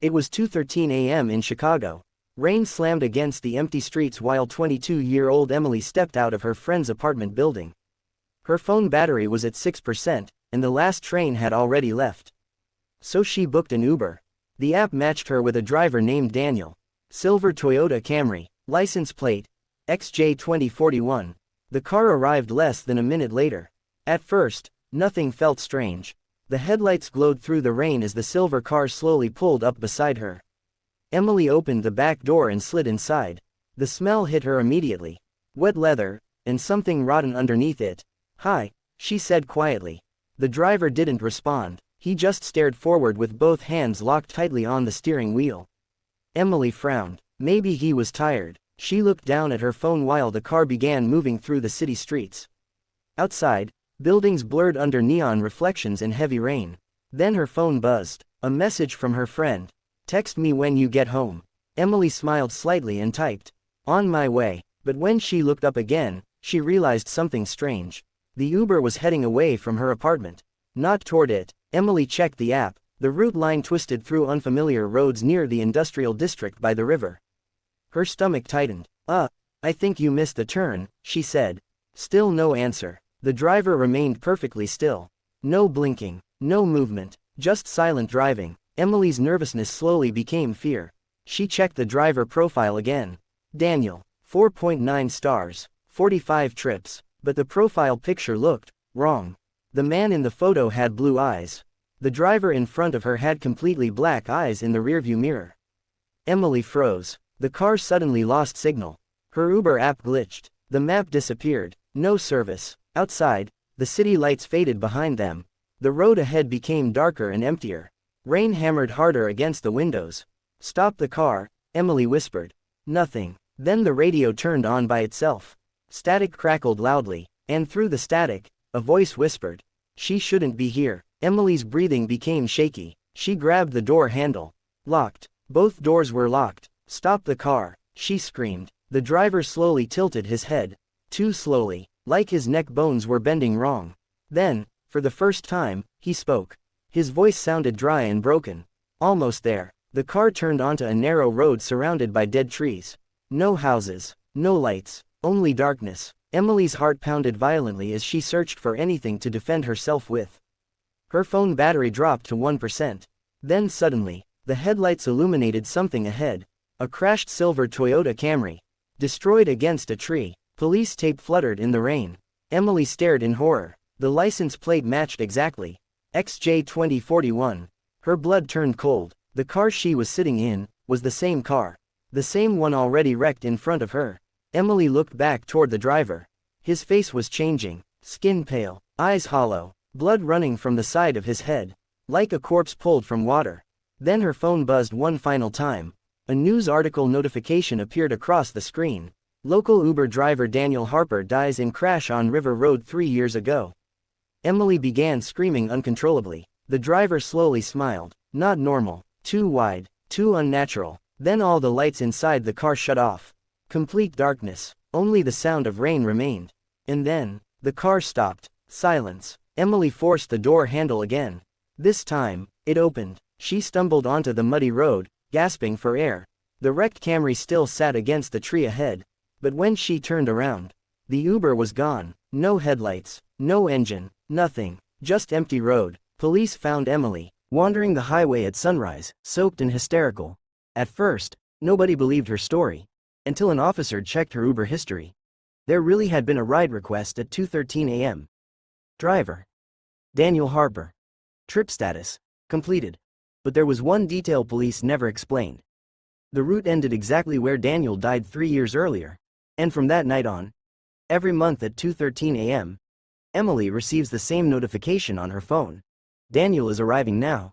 It was 2:13 a.m. in Chicago. Rain slammed against the empty streets while 22-year-old Emily stepped out of her friend's apartment building. Her phone battery was at 6%, and the last train had already left. So she booked an Uber. The app matched her with a driver named Daniel. Silver Toyota Camry. License plate XJ2041. The car arrived less than a minute later. At first, nothing felt strange. The headlights glowed through the rain as the silver car slowly pulled up beside her. Emily opened the back door and slid inside. The smell hit her immediately. Wet leather, and something rotten underneath it. "Hi," she said quietly. The driver didn't respond. He just stared forward with both hands locked tightly on the steering wheel. Emily frowned. Maybe he was tired. She looked down at her phone while the car began moving through the city streets. Outside, buildings blurred under neon reflections and heavy rain. Then her phone buzzed. A message from her friend. "Text me when you get home." Emily smiled slightly and typed, "On my way." But when she looked up again, she realized something strange. The Uber was heading away from her apartment. Not toward it. Emily checked the app. The route line twisted through unfamiliar roads near the industrial district by the river. Her stomach tightened. I think you missed the turn," she said. Still no answer. The driver remained perfectly still. No blinking, no movement, just silent driving. Emily's nervousness slowly became fear. She checked the driver profile again. Daniel, 4.9 stars, 45 trips. But the profile picture looked wrong. The man in the photo had blue eyes. The driver in front of her had completely black eyes in the rearview mirror. Emily froze. The car suddenly lost signal. Her Uber app glitched. The map disappeared. No service. Outside, the city lights faded behind them. The road ahead became darker and emptier. Rain hammered harder against the windows. "Stop the car," Emily whispered. Nothing. Then the radio turned on by itself. Static crackled loudly, and through the static, a voice whispered, "She shouldn't be here." Emily's breathing became shaky. She grabbed the door handle. Locked. Both doors were locked. "Stop the car," she screamed. The driver slowly tilted his head. Too slowly, like his neck bones were bending wrong. Then, for the first time, he spoke. His voice sounded dry and broken. "Almost there." The car turned onto a narrow road surrounded by dead trees. No houses, no lights, only darkness. Emily's heart pounded violently as she searched for anything to defend herself with. Her phone battery dropped to 1%. Then suddenly, the headlights illuminated something ahead. A crashed silver Toyota Camry. Destroyed against a tree. Police tape fluttered in the rain. Emily stared in horror. The license plate matched exactly. XJ2041. Her blood turned cold. The car she was sitting in was the same car. The same one already wrecked in front of her. Emily looked back toward the driver. His face was changing. Skin pale, eyes hollow, blood running from the side of his head. Like a corpse pulled from water. Then her phone buzzed one final time. A news article notification appeared across the screen. Local Uber driver Daniel Harper dies in crash on River Road 3 years ago. Emily began screaming uncontrollably. The driver slowly smiled. Not normal. Too wide. Too unnatural. Then all the lights inside the car shut off. Complete darkness. Only the sound of rain remained. And then, the car stopped. Silence. Emily forced the door handle again. This time, it opened. She stumbled onto the muddy road, gasping for air. The wrecked Camry still sat against the tree ahead. But when she turned around, the Uber was gone. No headlights, no engine, nothing. Just empty road. Police found Emily wandering the highway at sunrise, soaked and hysterical. At first, nobody believed her story. Until an officer checked her Uber history. There really had been a ride request at 2:13 a.m. Driver: Daniel Harper. Trip status: completed. But there was one detail police never explained. The route ended exactly where Daniel died 3 years earlier. And from that night on, every month at 2:13 a.m., Emily receives the same notification on her phone. Daniel is arriving now.